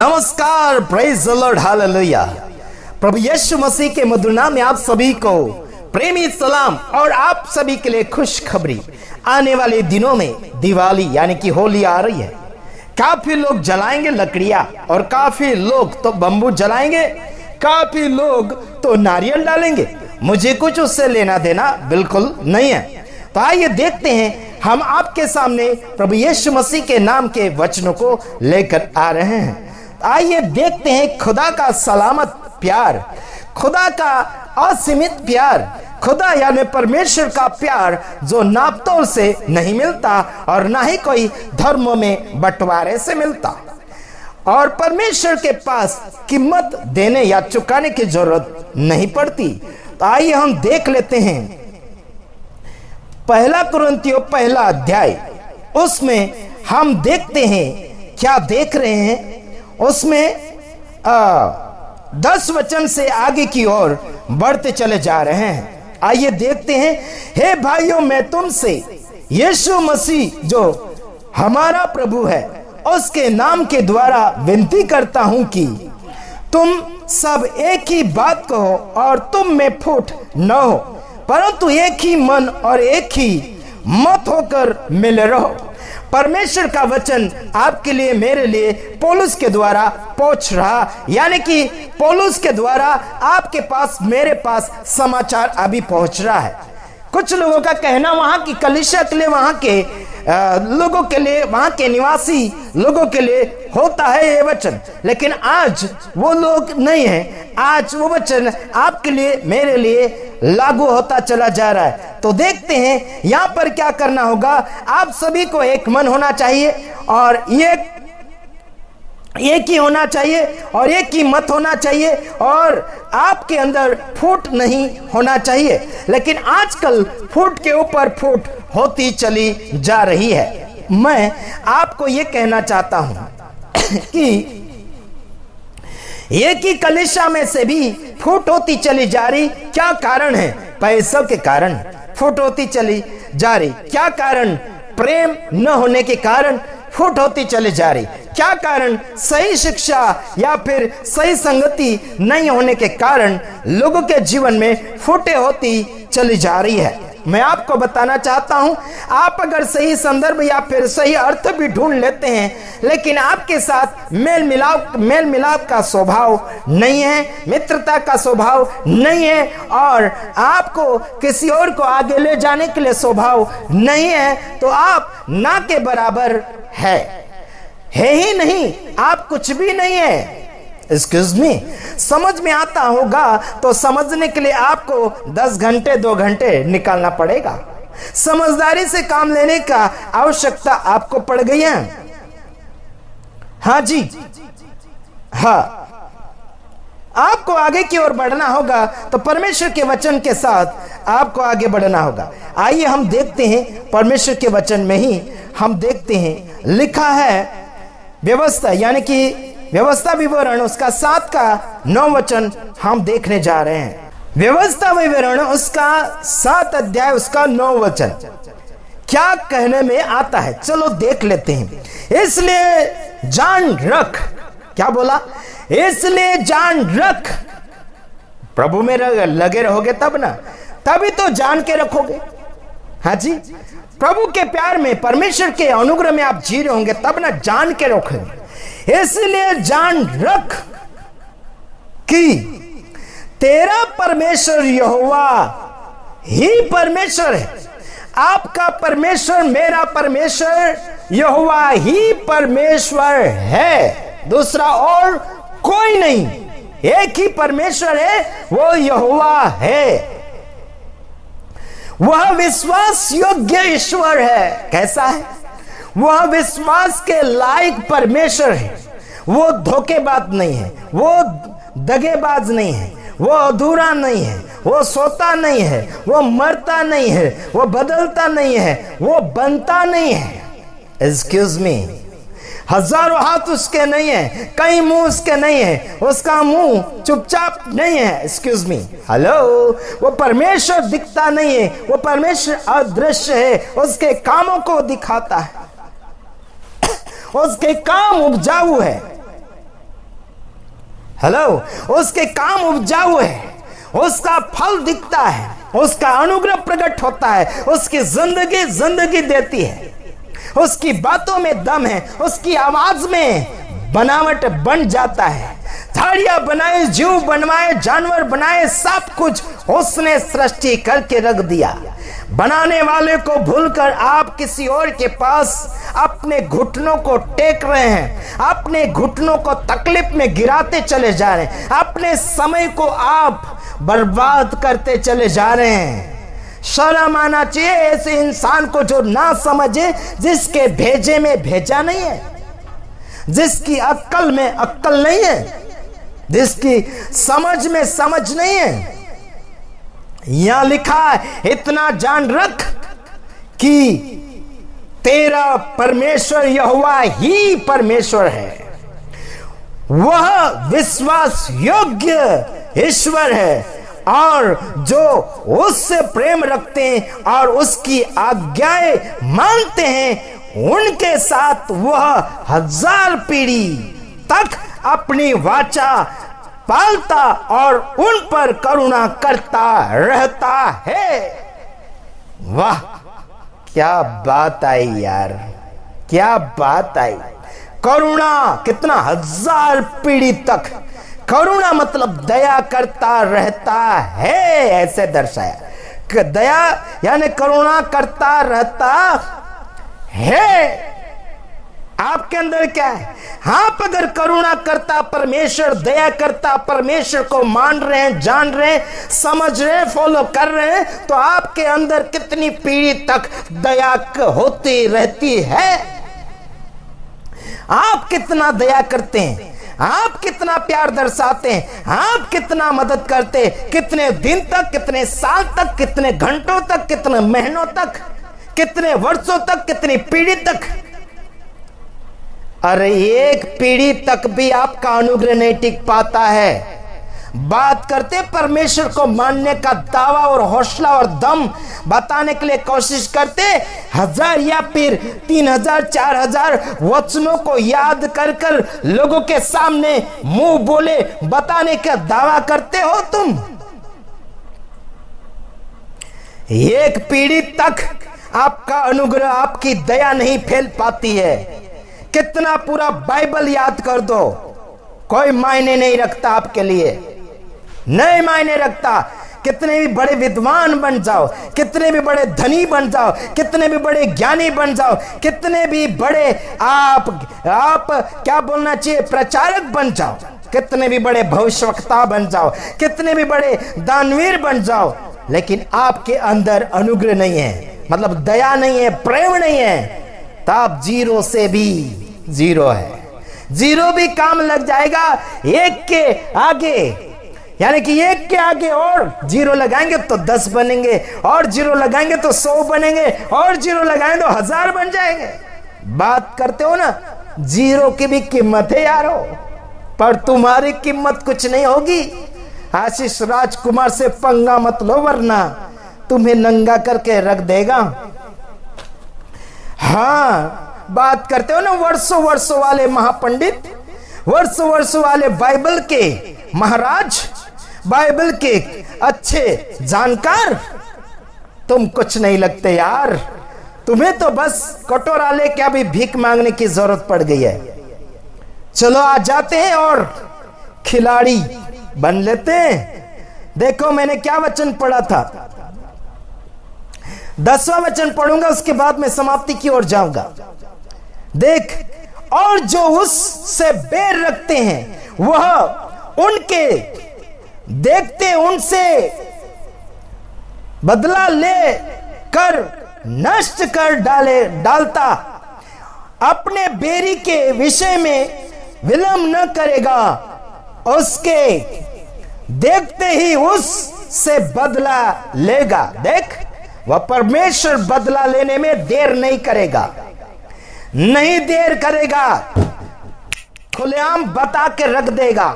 नमस्कार, praise the Lord, hallelujah. प्रभु यीशु मसीह के मधुर नाम में आप सभी को प्रेमी सलाम और आप सभी के लिए खुशखबरी। आने वाले दिनों में दिवाली यानी कि होली आ रही है। काफी लोग जलाएंगे लकड़ियां और काफी लोग तो बम्बू जलाएंगे, काफी लोग तो नारियल डालेंगे। मुझे कुछ उससे लेना देना बिल्कुल नहीं है। तो आइए देखते हैं, हम आपके सामने प्रभु यीशु मसीह के नाम के वचनों को लेकर आ रहे हैं। आइए देखते हैं खुदा का सलामत प्यार, खुदा का असीमित प्यार, खुदा यानी परमेश्वर का प्यार जो नापतोल से नहीं मिलता और ना ही कोई धर्मों में बंटवारे से मिलता, और परमेश्वर के पास कीमत देने या चुकाने की जरूरत नहीं पड़ती। तो आइए हम देख लेते हैं पहला कुरिन्थियों पहला अध्याय। उसमें हम देखते हैं, क्या देख रहे हैं उसमें 10 वचन से आगे की ओर बढ़ते चले जा रहे हैं। आइए देखते हैं। हे भाइयों, मैं तुमसे यीशु मसीह जो हमारा प्रभु है उसके नाम के द्वारा विनती करता हूं कि तुम सब एक ही बात कहो और तुम में फूट न हो, परंतु एक ही मन और एक ही मत होकर मिले रहो। परमेश्वर का वचन आपके लिए, मेरे लिए पौलुस के द्वारा पहुंच रहा, यानी कि पौलुस के द्वारा आपके पास, मेरे पास समाचार अभी पहुंच रहा है। कुछ लोगों का कहना वहां की कलीसिया के लिए, वहां के लोगों के लिए, वहां के निवासी लोगों के लिए होता है ये वचन, लेकिन आज वो लोग नहीं है। आज वो वचन आपके लिए, मेरे लिए लागू होता चला जा रहा है। तो देखते हैं यहां पर क्या करना होगा। आप सभी को एक मन होना चाहिए और एक ही होना चाहिए और एक ही मत होना चाहिए, और आपके अंदर फूट नहीं होना चाहिए। लेकिन आजकल फूट के ऊपर फूट होती चली जा रही है। मैं आपको ये कहना चाहता हूं कि एक ही कलीसिया में से भी फूट होती चली जा रही। क्या कारण है? पैसों के कारण फूट होती चली जा रही। क्या कारण? प्रेम न होने के कारण फूट होती चली जा रही। क्या कारण? सही शिक्षा या फिर सही संगति नहीं होने के कारण लोगों के जीवन में फूटे होती चली जा रही है। मैं आपको बताना चाहता हूं, आप अगर सही संदर्भ या फिर सही अर्थ भी ढूंढ लेते हैं, लेकिन आपके साथ मेल मिलाप का स्वभाव नहीं है, मित्रता का स्वभाव नहीं है, और आपको किसी और को आगे ले जाने के लिए स्वभाव नहीं है, तो आप ना के बराबर है ही नहीं, आप कुछ भी नहीं है। एक्सक्यूज मी, समझ में आता होगा तो समझने के लिए आपको 10 घंटे 2 घंटे निकालना पड़ेगा। समझदारी से काम लेने का आवश्यकता आपको पड़ गई है। हाँ जी, हाँ, आपको आगे की ओर बढ़ना होगा तो परमेश्वर के वचन के साथ आपको आगे बढ़ना होगा। आइए हम देखते हैं, परमेश्वर के वचन में ही हम देखते हैं, लिखा है व्यवस्था यानी कि व्यवस्था विवरण उसका 7 का 9 वचन हम देखने जा रहे हैं। व्यवस्था विवरण उसका 7 अध्याय उसका 9 वचन क्या कहने में आता है, चलो देख लेते हैं। इसलिए जान रख, क्या बोला? इसलिए जान रख, प्रभु में लगे रहोगे तब ना, तभी तो जान के रखोगे। हाँ जी, प्रभु के प्यार में, परमेश्वर के अनुग्रह में आप जी रहे होंगे तब ना जान के रखोगे। इसलिए जान रख कि तेरा परमेश्वर यहोवा ही परमेश्वर है। आपका परमेश्वर, मेरा परमेश्वर यहोवा ही परमेश्वर है, दूसरा और कोई नहीं। एक ही परमेश्वर है, वो यहोवा है। वह विश्वास योग्य ईश्वर है। कैसा है? वह विश्वास के लायक परमेश्वर है। वो धोखेबाज नहीं है, वो दगेबाज नहीं है, वो अधूरा नहीं है, वो सोता नहीं है, वो मरता नहीं है, वो बदलता नहीं है, वो बनता नहीं है। एक्सक्यूज मी, हजारों हाथ उसके नहीं है, कई मुंह उसके नहीं है, उसका मुंह चुपचाप नहीं है। एक्सक्यूज मी, हेलो, वो परमेश्वर दिखता नहीं है, वो परमेश्वर अदृश्य है, उसके कामों को दिखाता है, उसके काम उपजाऊ है। हेलो, उसके काम उपजाऊ है, उसका फल दिखता है, उसका अनुग्रह प्रकट होता है, उसकी जिंदगी देती है, उसकी बातों में दम है, उसकी आवाज में बनावट बन जाता है। झाड़ियां बनाए, जीव बनवाए, जानवर बनाए, सब कुछ उसने सृष्टि करके रख दिया। बनाने वाले को भूलकर आप किसी और के पास अपने घुटनों को टेक रहे हैं, अपने घुटनों को तकलीफ में गिराते चले जा रहे हैं, अपने समय को आप बर्बाद करते चले जा रहे हैं। शर्म आना चाहिए ऐसे इंसान को जो ना समझे जिसके भेजे में भेजा नहीं है, जिसकी अक्ल में अक्ल नहीं है, जिसकी समझ में समझ नहीं है। यहां लिखा है, इतना जान रख कि तेरा परमेश्वर यहोवा ही परमेश्वर है, वह विश्वास योग्य ईश्वर है, और जो उससे प्रेम रखते हैं और उसकी आज्ञाएं मानते हैं उनके साथ वह 1000 पीढ़ी तक अपनी वाचा पालता और उन पर करुणा करता रहता है। वाह, क्या बात आई यार, क्या बात आई। करुणा कितना 1000 पीढ़ी तक, करुणा मतलब दया करता रहता है, ऐसे दर्शाया। दया यानी करुणा करता रहता है। आपके अंदर क्या है? आप अगर करुणा करता परमेश्वर, दया करता परमेश्वर को मान रहे हैं, जान रहे हैं, समझ रहे हैं, फॉलो कर रहे हैं, तो आपके अंदर कितनी पीढ़ी तक दया होती रहती है। आप कितना दया करते हैं, आप कितना प्यार दर्शाते हैं, आप कितना मदद करते हैं, कितने दिन तक, कितने साल तक, कितने घंटों तक, कितने महीनों तक, कितने वर्षों तक, कितनी पीढ़ी तक। अरे एक पीढ़ी तक भी आपका अनुग्रह नहीं टिक पाता है। बात करते परमेश्वर को मानने का दावा और हौसला और दम बताने के लिए कोशिश करते, 1000 या फिर 3000 4000 वचनों को याद कर कर लोगों के सामने मुंह बोले बताने का दावा करते हो तुम। एक पीढ़ी तक आपका अनुग्रह, आपकी दया नहीं फैल पाती है। कितना पूरा बाइबल याद कर दो, कोई मायने नहीं रखता आपके लिए, नहीं मायने रखता। कितने भी बड़े विद्वान बन जाओ, कितने भी बड़े धनी बन जाओ, कितने भी बड़े ज्ञानी बन जाओ, कितने भी बड़े आप क्या बोलना चाहिए प्रचारक बन जाओ, कितने भी बड़े भविष्यवक्ता बन जाओ, कितने भी बड़े दानवीर बन जाओ, लेकिन आपके अंदर अनुग्रह नहीं है, मतलब दया नहीं है, प्रेम नहीं है, तो आप 0 से भी 0 है। 0 भी काम लग जाएगा, 1 के आगे, यानी कि 1 के आगे और 0 लगाएंगे तो 10 बनेंगे, और 0 लगाएंगे तो 100 बनेंगे, और 0 लगाएंगे तो 1000 बन जाएंगे। बात करते हो ना, 0 की भी कीमत है यारो, पर तुम्हारी कीमत कुछ नहीं होगी। आशीष राजकुमार से पंगा मत लो, वरना तुम्हें नंगा करके रख देगा। हाँ, बात करते हो ना वर्षों वर्षों वाले महापंडित, वर्षों वर्षों वाले बाइबल के महाराज, बाइबल के अच्छे जानकार, तुम कुछ नहीं लगते यार। तुम्हें तो बस कटोरा लेके अभी भीख मांगने की जरूरत पड़ गई है। चलो आ जाते हैं और खिलाड़ी बन लेते हैं। देखो मैंने क्या वचन पढ़ा था, 10वां वचन पढ़ूंगा, उसके बाद मैं समाप्ति की ओर जाऊंगा। देख, और जो उससे बैर रखते हैं वह उनके देखते उनसे बदला ले कर नष्ट कर डालता, अपने बैरी के विषय में विलंब न करेगा, उसके देखते ही उससे बदला लेगा। देख, वह परमेश्वर बदला लेने में देर नहीं करेगा, नहीं देर करेगा, खुलेआम बता के रख देगा।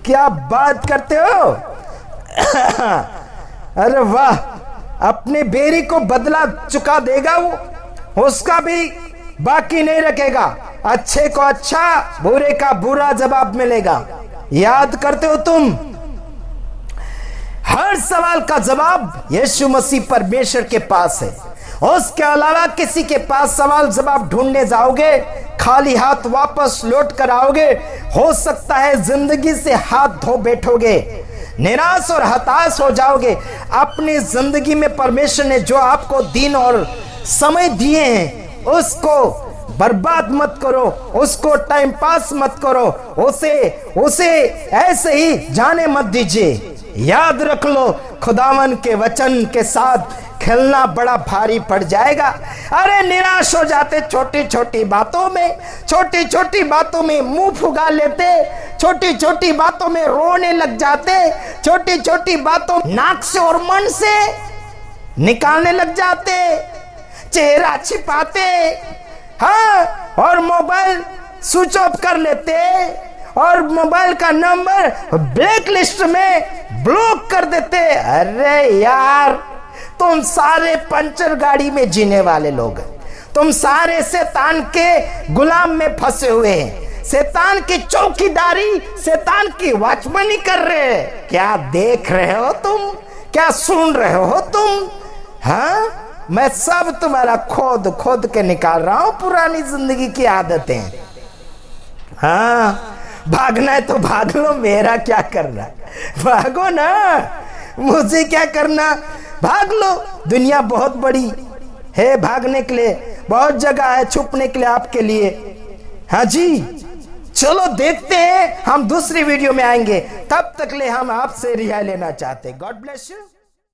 क्या बात करते हो। अरे वाह, अपने बेरी को बदला चुका देगा वो, उसका भी बाकी नहीं रखेगा। अच्छे को अच्छा, बुरे का बुरा जवाब मिलेगा। याद करते हो तुम? हर सवाल का जवाब यीशु मसीह परमेश्वर के पास है। उसके अलावा किसी के पास सवाल जवाब ढूंढने जाओगे, खाली हाथ वापस लौट कर आओगे, हो सकता है जिंदगी से हाथ धो बैठोगे, निराश और हताश हो जाओगे। अपनी जिंदगी में परमेश्वर ने जो आपको दिन और समय दिए हैं उसको बर्बाद मत करो, उसको टाइम पास मत करो, उसे ऐसे ही जाने मत दीजिए। याद रख लो, खुदावन के वचन के साथ खेलना बड़ा भारी पड़ जाएगा। अरे निराश हो जाते छोटी छोटी बातों में मुंह फुगा लेते, छोटी छोटी बातों में रोने लग जाते, छोटी छोटी बातों नाक से और मन से निकालने लग जाते, चेहरा छिपाते, हाँ, और मोबाइल स्विच ऑफ कर लेते और मोबाइल का नंबर ब्लैक लिस्ट में ब्लॉक कर देते। अरे यार, तुम सारे पंचर गाड़ी में जीने वाले लोग हैं। तुम सारे शैतान के गुलाम में फंसे हुए हैं। शैतान की चौकीदारी, शैतान की वॉचमैनी कर रहे हैं। क्या देख रहे हो तुम? क्या सुन रहे हो तुम? हाँ, मैं सब तुम्हारा खोद के निकाल रहा हूं, पुरानी जिंदगी की आदतें। हाँ, भागना है तो भाग लो, मेरा क्या करना, भागो ना, मुझे क्या करना, भाग लो। दुनिया बहुत बड़ी है, भागने के लिए बहुत जगह है, छुपने के लिए आपके लिए। हाँ जी, चलो देखते हैं, हम दूसरी वीडियो में आएंगे। तब तक ले हम आपसे रिहाई लेना चाहते हैं। God bless you.